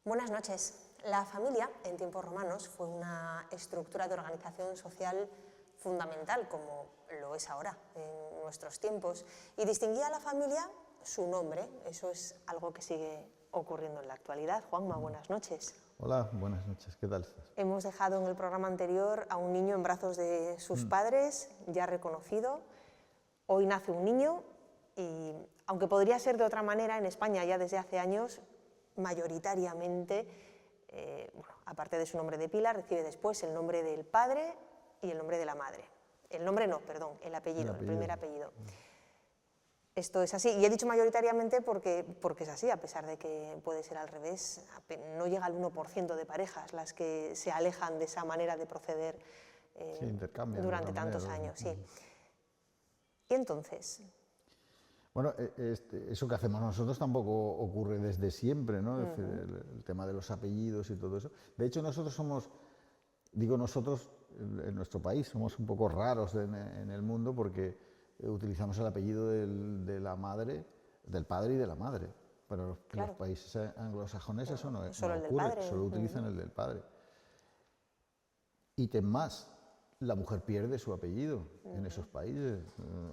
Buenas noches. La familia, en tiempos romanos, fue una estructura de organización social fundamental, como lo es ahora, en nuestros tiempos, y distinguía a la familia su nombre. Eso es algo que sigue ocurriendo en la actualidad. Juanma, buenas noches. Hola, buenas noches, ¿qué tal estás? Hemos dejado en el programa anterior a un niño en brazos de sus padres, ya reconocido. Hoy nace un niño y, aunque podría ser de otra manera, en España ya desde hace años, mayoritariamente, aparte de su nombre de pila, recibe después el nombre del padre y el nombre de la madre. El nombre no, perdón, el apellido, el primer apellido. Esto es así, y he dicho mayoritariamente porque es así, a pesar de que puede ser al revés. No llega al 1% de parejas las que se alejan de esa manera de proceder durante tantos años. Sí. Y entonces... Bueno, eso que hacemos nosotros tampoco ocurre desde siempre, ¿no? Es decir, el tema de los apellidos y todo eso. De hecho, nosotros somos, digo nosotros, en nuestro país, somos un poco raros en el mundo porque utilizamos el apellido de la madre, del padre y de la madre. Pero en los países anglosajones eso no ocurre, solo utilizan el del padre. Y más, la mujer pierde su apellido en esos países.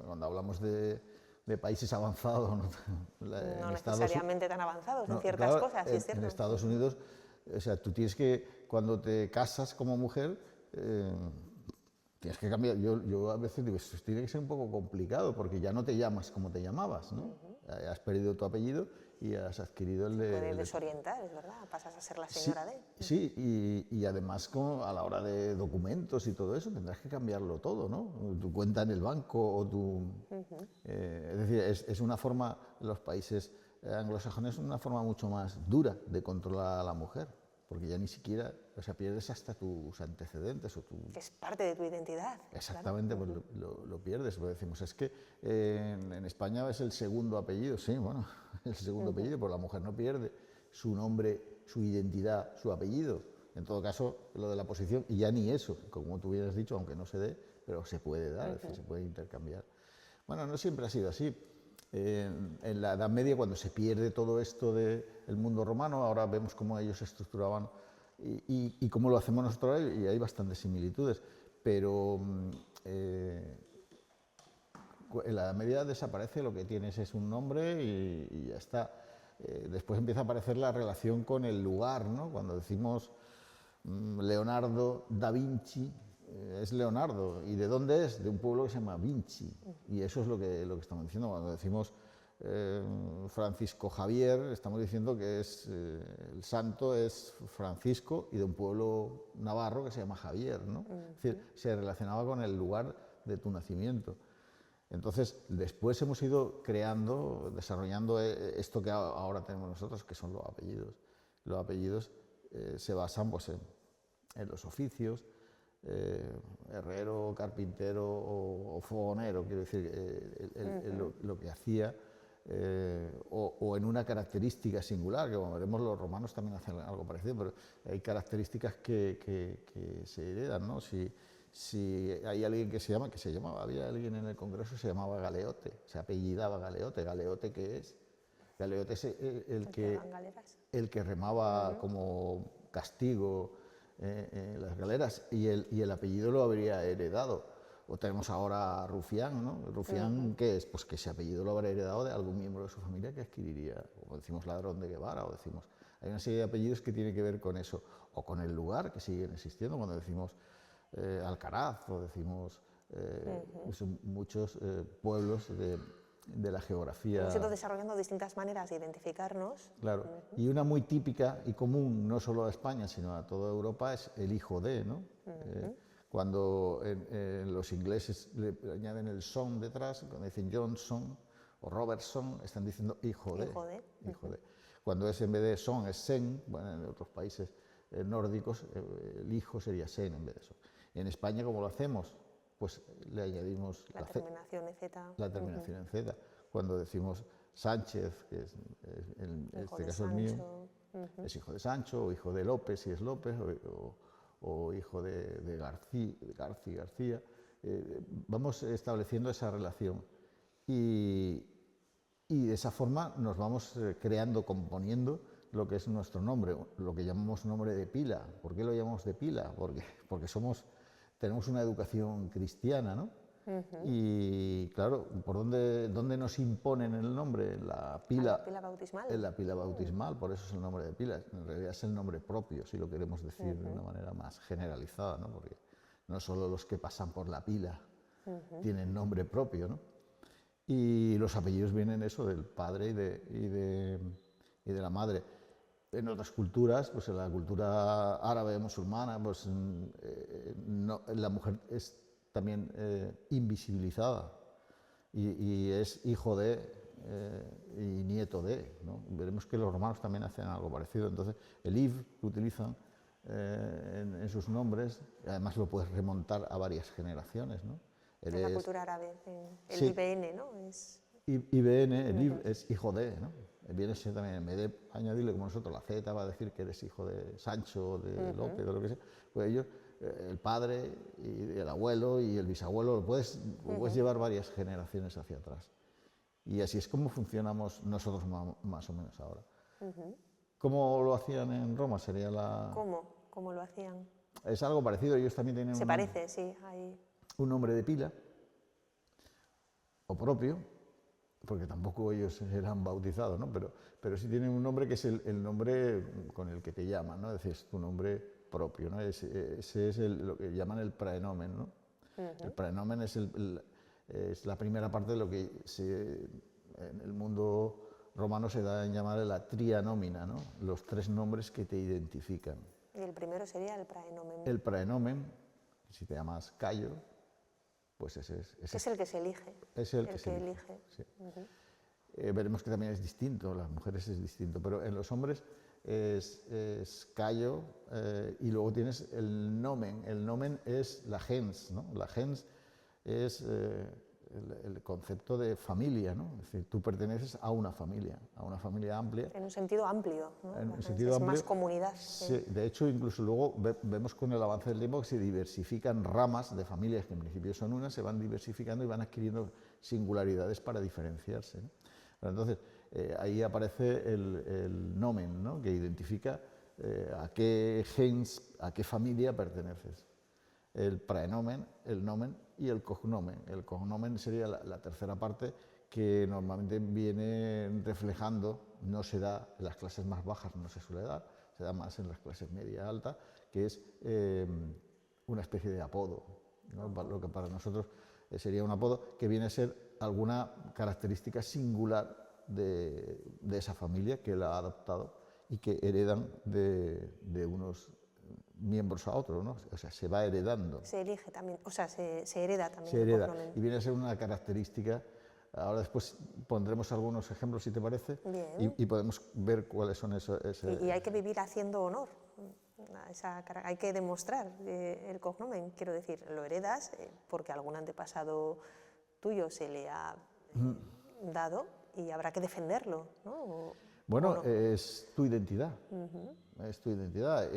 Cuando hablamos de países avanzados, no necesariamente tan avanzados en ciertas cosas, sí es cierto. En Estados Unidos, o sea, tú tienes que, cuando te casas como mujer, tienes que cambiar. Yo a veces digo, esto tiene que ser un poco complicado, porque ya no te llamas como te llamabas, ¿no? Has perdido tu apellido y has adquirido el de... Puede desorientar, es verdad, pasas a ser la señora de... Sí, y además a la hora de documentos y todo eso tendrás que cambiarlo todo, ¿no? Tu cuenta en el banco o tu... es decir, es una forma, en los países anglosajones, una forma mucho más dura de controlar a la mujer, porque ya ni siquiera, o sea, pierdes hasta tus antecedentes o tu... Es parte de tu identidad. Exactamente, claro. Pues lo pierdes, lo decimos. Es que en España es el segundo apellido, sí, bueno, el segundo apellido, pero la mujer no pierde su nombre, su identidad, su apellido. En todo caso, lo de la posición, y ya ni eso, como tú hubieras dicho, aunque no se dé, pero se puede dar, es decir, se puede intercambiar. Bueno, no siempre ha sido así. En la Edad Media, cuando se pierde todo esto del mundo romano, ahora vemos cómo ellos se estructuraban y cómo lo hacemos nosotros, y hay bastantes similitudes, pero en la Edad Media desaparece, lo que tienes es un nombre y ya está. Después empieza a aparecer la relación con el lugar, ¿no? Cuando decimos Leonardo da Vinci, es Leonardo. ¿Y de dónde es? De un pueblo que se llama Vinci. Y eso es lo que estamos diciendo. Cuando decimos Francisco Javier, estamos diciendo que el santo es Francisco y de un pueblo navarro que se llama Javier, ¿no? Es decir, se relacionaba con el lugar de tu nacimiento. Entonces, después hemos ido creando, desarrollando esto que ahora tenemos nosotros, que son los apellidos. Los apellidos se basan pues, en los oficios, herrero, carpintero o fogonero, quiero decir, lo que hacía, o en una característica singular, que como veremos los romanos también hacen algo parecido, pero hay características que se heredan, ¿no? Si hay alguien que se llamaba, había alguien en el Congreso que se llamaba Galeote, se apellidaba Galeote. ¿Galeote qué es? Galeote es el que remaba como castigo las galeras y el apellido lo habría heredado. O tenemos ahora a Rufián, ¿no? ¿Rufián qué es? Pues que ese apellido lo habrá heredado de algún miembro de su familia que adquiriría, o decimos Ladrón de Guevara, o decimos... Hay una serie de apellidos que tienen que ver con eso, o con el lugar, que siguen existiendo, cuando decimos Alcaraz, o decimos muchos pueblos de la geografía. Hemos ido desarrollando distintas maneras de identificarnos. Claro, y una muy típica y común, no solo a España, sino a toda Europa, es el hijo de, ¿no? Cuando los ingleses le añaden el son detrás, cuando dicen Johnson o Robertson, están diciendo hijo de. Hijo de. Cuando es en vez de son es sen, bueno, en otros países nórdicos el hijo sería sen en vez de son. En España, ¿cómo lo hacemos? Pues le añadimos la terminación en Z. La terminación en Z. Cuando decimos Sánchez, que es en este caso el mío, es hijo de Sancho, o hijo de López, si es López, o hijo de García. Vamos estableciendo esa relación y de esa forma nos vamos creando, componiendo lo que es nuestro nombre, lo que llamamos nombre de pila. ¿Por qué lo llamamos de pila? Porque tenemos una educación cristiana, ¿no? Y claro, ¿por dónde nos imponen el nombre? La pila bautismal. En la pila bautismal, por eso es el nombre de pila. En realidad es el nombre propio, si lo queremos decir de una manera más generalizada, ¿no? Porque no solo los que pasan por la pila tienen nombre propio, ¿no? Y los apellidos vienen eso del padre y de la madre. En otras culturas, pues en la cultura árabe, musulmana, pues la mujer es también invisibilizada y es hijo de y nieto de, ¿no? Veremos que los romanos también hacen algo parecido. Entonces, el Iv que utilizan en sus nombres, además lo puedes remontar a varias generaciones, ¿no? En la cultura árabe, el sí. IBN, ¿no? IBN, el Iv es hijo de, ¿no? Viene a ser también, en vez de añadirle como nosotros la Z, va a decir que eres hijo de Sancho, de López, o lo que sea, pues ellos, el padre y el abuelo y el bisabuelo, lo puedes llevar varias generaciones hacia atrás. Y así es como funcionamos nosotros más o menos ahora. ¿Cómo lo hacían en Roma? Sería la... ¿Cómo lo hacían? Es algo parecido, ellos también tienen Se parece, sí. Hay... un nombre de pila, o propio, porque tampoco ellos eran bautizados, ¿no? Pero sí tienen un nombre que es el nombre con el que te llaman, ¿no? Es decir, es tu nombre propio, ¿no? Ese es lo que llaman el praenomen, ¿no? El praenomen es la primera parte de lo que en el mundo romano se da en llamar la tria nomina, ¿no? Los tres nombres que te identifican. Y el primero sería el praenomen. El praenomen, si te llamas Cayo, pues ese es el que se elige. Es el que se elige. Sí. Veremos que también es distinto, las mujeres es distinto, pero en los hombres es Cayo y luego tienes el nomen. El nomen es la gens, ¿no? La gens es el concepto de familia, ¿no? Es decir, tú perteneces a una familia amplia. En un sentido amplio, ¿no? En un sentido amplio, más comunidad. Sí, de hecho, incluso luego vemos con el avance del tiempo que se diversifican ramas de familias que en principio son unas, se van diversificando y van adquiriendo singularidades para diferenciarse, ¿no? Entonces, ahí aparece el nomen, ¿no? Que identifica a qué gens, a qué familia perteneces. El praenomen, el nomen y el cognomen. El cognomen sería la tercera parte que normalmente viene reflejando, no se da en las clases más bajas, no se suele dar, se da más en las clases media alta, que es una especie de apodo, ¿no? Lo que para nosotros sería un apodo que viene a ser alguna característica singular de esa familia que la ha adoptado y que heredan de unos miembros a otros, ¿no? O sea, se va heredando. Se elige también, o sea, se hereda también. Se hereda, y viene a ser una característica. Ahora después pondremos algunos ejemplos, si te parece, y podemos ver cuáles son esos. Y hay que vivir haciendo honor. Hay que demostrar el cognomen, quiero decir, lo heredas porque algún antepasado tuyo se le ha dado y habrá que defenderlo, ¿no? Bueno, es tu identidad. Es tu identidad.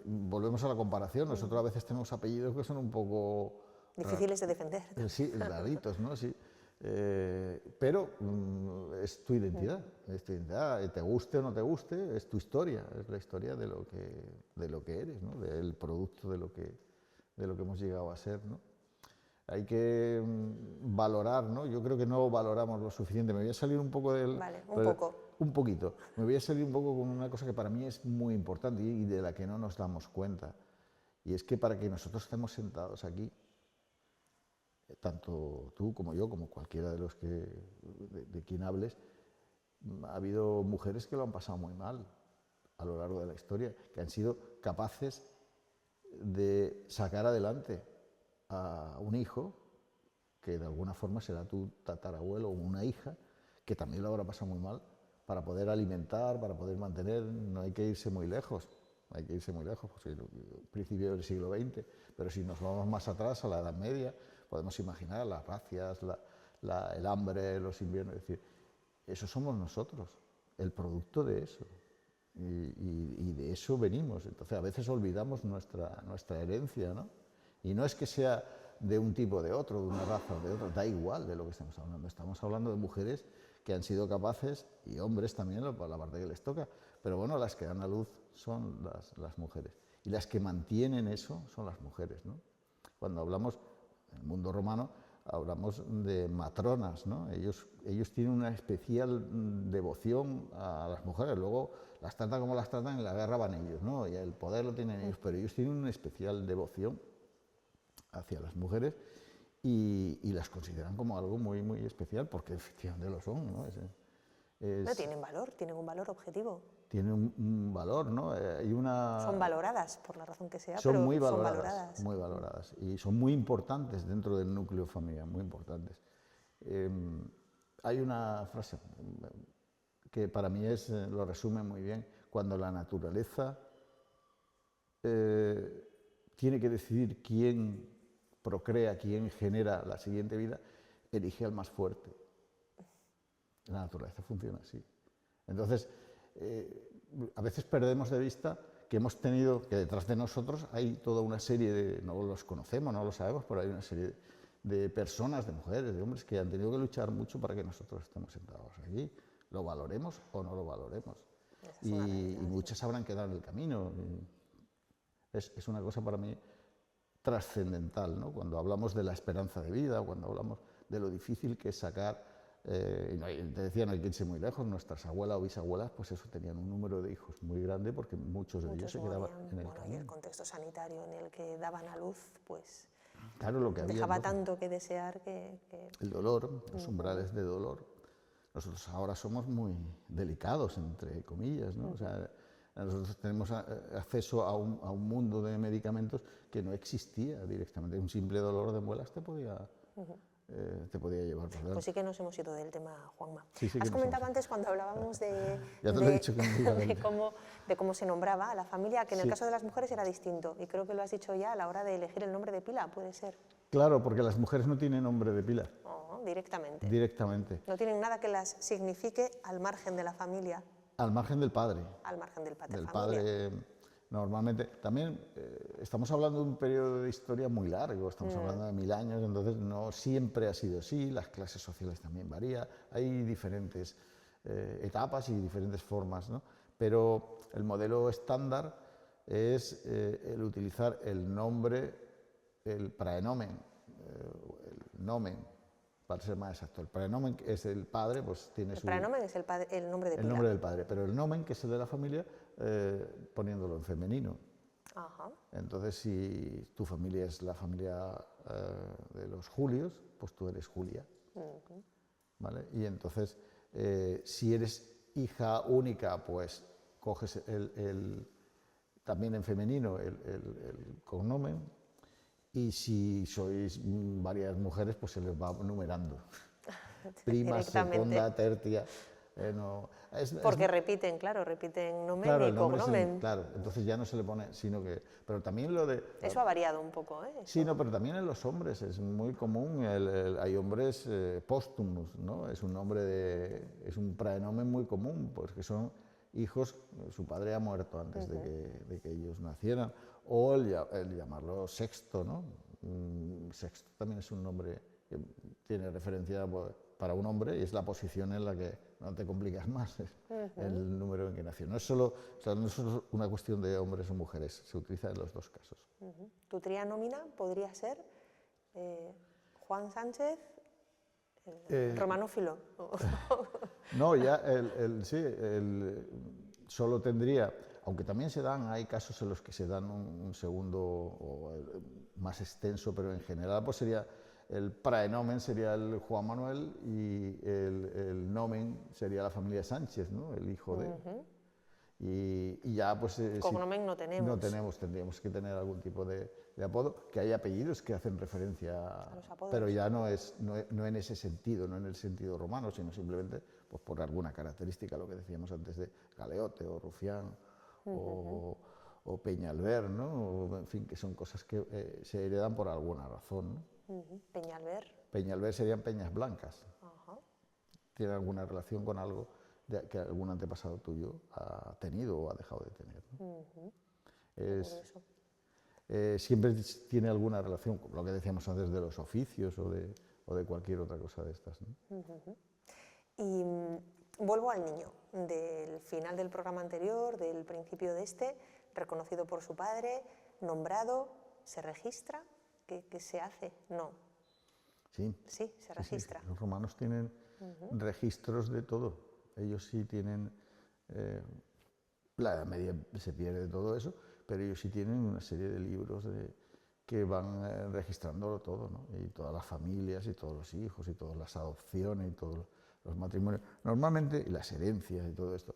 Volvemos a la comparación. Nosotros a veces tenemos apellidos que son un poco difíciles de defender. Sí, raritos, ¿no? Sí. Pero es tu identidad. Es tu identidad. Te guste o no te guste, es tu historia. Es la historia de lo que eres, ¿no? Del producto de lo que hemos llegado a ser, ¿no? Hay que valorar, ¿no? Yo creo que no valoramos lo suficiente. Me voy a salir un poco del... Vale, un poquito. Me voy a salir un poco con una cosa que para mí es muy importante y de la que no nos damos cuenta. Y es que para que nosotros estemos sentados aquí, tanto tú como yo, como cualquiera de los de quien hables, ha habido mujeres que lo han pasado muy mal a lo largo de la historia, que han sido capaces de sacar adelante a un hijo que de alguna forma será tu tatarabuelo o una hija que también lo habrá pasado muy mal para poder alimentar, para poder mantener. No hay que irse muy lejos, pues el principio del siglo XX, pero si nos vamos más atrás a la Edad Media podemos imaginar las racias, el hambre, los inviernos, es decir, eso somos nosotros, el producto de eso. Y de eso venimos. Entonces a veces olvidamos nuestra herencia, ¿no? Y no es que sea de un tipo o de otro, de una raza o de otra, da igual de lo que estamos hablando de mujeres que han sido capaces, y hombres también, por la parte que les toca, Pero bueno, las que dan a luz son las mujeres. Y las que mantienen eso son las mujeres, ¿no? Cuando hablamos, en el mundo romano, hablamos de matronas, ¿no? Ellos tienen una especial devoción a las mujeres. Luego las tratan como las tratan, en la guerra van ellos, ¿no? Y el poder lo tienen ellos, pero ellos tienen una especial devoción hacia las mujeres y las consideran como algo muy, muy especial, porque efectivamente lo son, ¿no? No tienen un valor objetivo. Tienen un valor, ¿no? Hay una... Son valoradas, por la razón que sea, Son pero muy son valoradas, valoradas. muy valoradas, y son muy importantes dentro del núcleo familiar, muy importantes. Hay una frase que para mí lo resume muy bien: cuando la naturaleza tiene que decidir quién procrea, quién genera la siguiente vida, elige al más fuerte. La naturaleza funciona así. Entonces, a veces perdemos de vista que hemos tenido, que detrás de nosotros hay toda una serie de, no los conocemos, no lo sabemos, pero hay una serie de personas, de mujeres, de hombres, que han tenido que luchar mucho para que nosotros estemos sentados aquí, lo valoremos o no lo valoremos. Y muchas habrán quedado en el camino. Es una cosa para mí trascendental, ¿no? Cuando hablamos de la esperanza de vida, cuando hablamos de lo difícil que es sacar, te decía, no hay que irse muy lejos, nuestras abuelas o bisabuelas, pues eso, tenían un número de hijos muy grande porque muchos de ellos se quedaban en el camino. Y el contexto sanitario en el que daban a luz, pues claro, lo que había, dejaba tanto que desear que... El dolor, los umbrales de dolor. Nosotros ahora somos muy delicados, entre comillas, ¿no? O sea, nosotros tenemos acceso a un mundo de medicamentos que no existía directamente. Un simple dolor de muelas te podía llevar por delante. Pues sí que nos hemos ido del tema, Juanma. Sí, sí. Has comentado antes, cuando hablábamos ya te lo he dicho que me iba de cómo se nombraba a la familia, que en el caso de las mujeres era distinto. Y creo que lo has dicho ya a la hora de elegir el nombre de pila, ¿puede ser? Claro, porque las mujeres no tienen nombre de pila. Oh, directamente. Directamente. No tienen nada que las signifique al margen de la familia. Al margen del padre. Al margen del padre. Del padre, normalmente. También estamos hablando de un periodo de historia muy largo, estamos hablando de 1000 años, entonces no siempre ha sido así, las clases sociales también varían, hay diferentes etapas y diferentes formas, ¿no? Pero el modelo estándar es el utilizar el nombre, el praenomen, el nomen, para ser más exacto. El prenomen es el padre, pues tiene su... El prenomen es el nombre de pila. El nombre del padre, pero el nomen, que es el de la familia, poniéndolo en femenino. Ajá. Entonces, si tu familia es la familia de los Julios, pues tú eres Julia. ¿Vale? Y entonces, si eres hija única, pues coges también en femenino el cognomen. Y si sois varias mujeres, pues se les va numerando. Prima, segunda, tercia. Porque repiten, claro, repiten nomen claro, y cognomen. Claro, entonces ya no se le pone, sino que... Pero también lo de... Eso ha variado un poco, ¿eh? Sí, no, pero también en los hombres es muy común, hay hombres póstumos, ¿no? Es un nombre es un praenomen muy común, pues que son hijos, su padre ha muerto antes de que ellos nacieran, o el llamarlo sexto, ¿no? Sexto también es un nombre que tiene referencia para un hombre y es la posición en la que no te complicas más, el número en que nació. No es solo una cuestión de hombres o mujeres, se utiliza en los dos casos. Tu tría nómina podría ser Juan Sánchez, Romanófilo. No, ya solo tendría, aunque también hay casos en los que se dan un segundo o más extenso, pero en general pues sería el praenomen sería el Juan Manuel y el nomen sería la familia Sánchez, ¿no? El hijo de. Y ya pues... Cognomen no tenemos. No tenemos, tendríamos que tener algún tipo de apodo, que hay apellidos que hacen referencia a los apodos. Pero ya no en ese sentido, no en el sentido romano, sino simplemente pues, por alguna característica, lo que decíamos antes de Galeote o Rufián o Peñalver, ¿no? O, en fin, que son cosas que se heredan por alguna razón, ¿no? Peñalver. Peñalver serían peñas blancas. Ajá. Tiene alguna relación con algo que algún antepasado tuyo ha tenido o ha dejado de tener, ¿no? Siempre tiene alguna relación con lo que decíamos antes de los oficios o de cualquier otra cosa de estas, ¿no? Y Vuelvo al niño, del final del programa anterior, del principio de este, reconocido por su padre, nombrado, ¿se registra? ¿Qué se hace? No. Sí, Sí, se registra. Sí. Los romanos tienen registros de todo. Ellos sí tienen, la Edad Media se pierde todo eso, pero ellos sí tienen una serie de libros que van registrándolo todo, ¿no? Y todas las familias, y todos los hijos, y todas las adopciones, y todos los matrimonios. Normalmente, y las herencias y todo esto,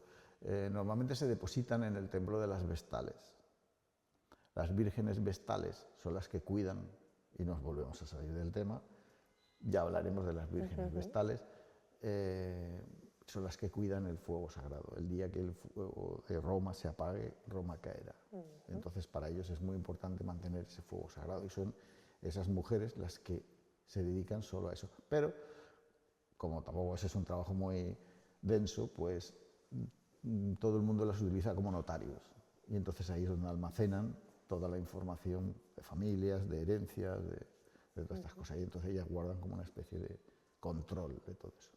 normalmente se depositan en el templo de las vestales. Las vírgenes vestales son las que cuidan, y nos volvemos a salir del tema, ya hablaremos de las vírgenes vestales, son las que cuidan el fuego sagrado. El día que el fuego de Roma se apague, Roma caerá. Entonces, para ellos es muy importante mantener ese fuego sagrado, y son esas mujeres las que se dedican solo a eso. Pero, como tampoco ese es un trabajo muy denso, pues todo el mundo las utiliza como notarios. Y entonces ahí es donde almacenan toda la información de familias, de herencias, de todas estas cosas. Y entonces ellas guardan como una especie de control de todo eso.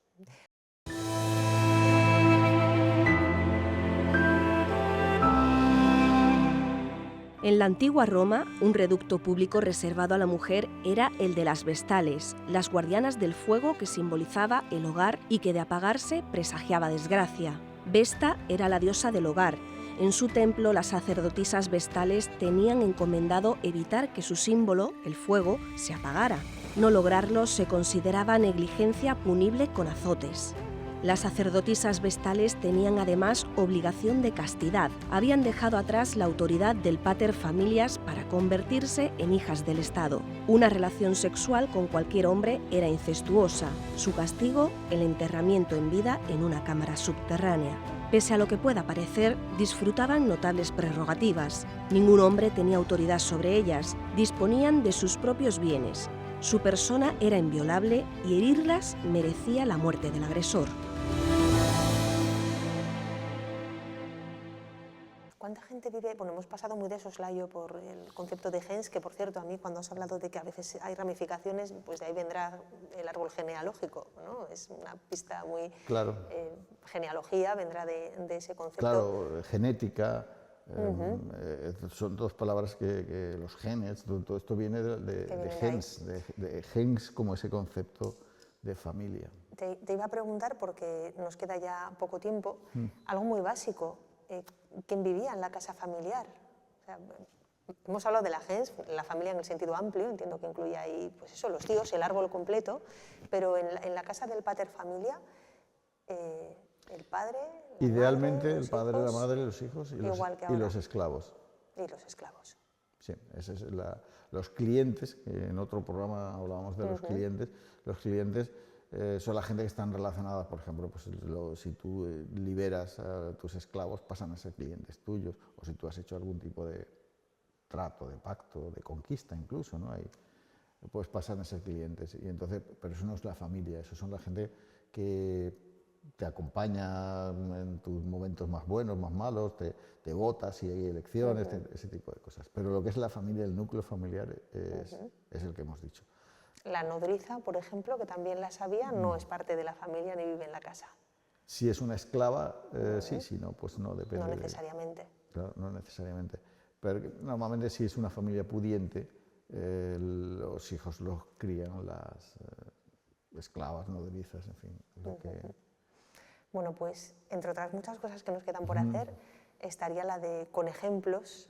En la antigua Roma, un reducto público reservado a la mujer era el de las vestales, las guardianas del fuego que simbolizaba el hogar y que de apagarse presagiaba desgracia. Vesta era la diosa del hogar. En su templo, las sacerdotisas vestales tenían encomendado evitar que su símbolo, el fuego, se apagara. No lograrlo se consideraba negligencia punible con azotes. Las sacerdotisas vestales tenían además obligación de castidad. Habían dejado atrás la autoridad del pater familias para convertirse en hijas del Estado. Una relación sexual con cualquier hombre era incestuosa. Su castigo, el enterramiento en vida en una cámara subterránea. Pese a lo que pueda parecer, disfrutaban notables prerrogativas. Ningún hombre tenía autoridad sobre ellas. Disponían de sus propios bienes. Su persona era inviolable y herirlas merecía la muerte del agresor. ¿Cuánta gente vive? Bueno, hemos pasado muy de soslayo por el concepto de gens, que por cierto, a mí cuando has hablado de que a veces hay ramificaciones, pues de ahí vendrá el árbol genealógico, ¿no? Es una pista muy... Claro. Genealogía vendrá de ese concepto. Claro, genética, son dos palabras que los genes, todo esto viene de gens, de gens como ese concepto de familia. Te iba a preguntar, porque nos queda ya poco tiempo, algo muy básico. ¿Quién vivía en la casa familiar? O sea, hemos hablado de la gens, la familia en el sentido amplio, entiendo que incluye ahí pues eso, los tíos, el árbol completo, pero en la casa del pater familia, el padre, la idealmente madre, el padre, hijos, la madre, los hijos y los esclavos. Y los esclavos. Sí, ese es los clientes, que en otro programa hablábamos de los clientes. Los clientes son la gente que están relacionadas, por ejemplo, pues si tú liberas a tus esclavos, pasan a ser clientes tuyos, o si tú has hecho algún tipo de trato, de pacto, de conquista incluso, ¿no? Ahí, pues pasan a ser clientes. Y entonces, pero eso no es la familia, eso son la gente que te acompaña en tus momentos más buenos, más malos, te vota si hay elecciones, ese tipo de cosas. Pero lo que es la familia, el núcleo familiar, es el que hemos dicho. La nodriza, por ejemplo, que también la sabía, no es parte de la familia ni vive en la casa. Si es una esclava, sí, si no, pues no, depende. No necesariamente. Claro, no necesariamente. Pero normalmente si es una familia pudiente, los hijos los crían las esclavas, nodrizas, en fin. Bueno, pues entre otras muchas cosas que nos quedan por hacer, estaría la de, con ejemplos,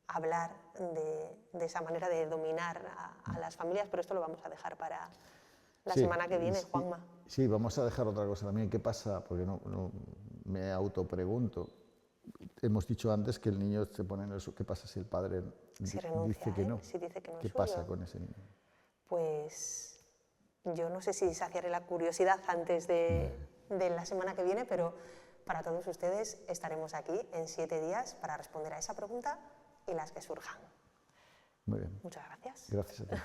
hablar de esa manera de dominar a las familias, pero esto lo vamos a dejar para la semana que viene, Juanma. Sí, vamos a dejar otra cosa también. ¿Qué pasa? Porque no me autopregunto. Hemos dicho antes que el niño se pone en el suelo. ¿Qué pasa si el padre dice que no? Si dice que no es ¿Qué suyo? pasa con ese niño? Pues yo no sé si saciaré la curiosidad antes de la semana que viene, pero para todos ustedes estaremos aquí en 7 días para responder a esa pregunta y las que surjan. Muy bien. Muchas gracias. Gracias a ti.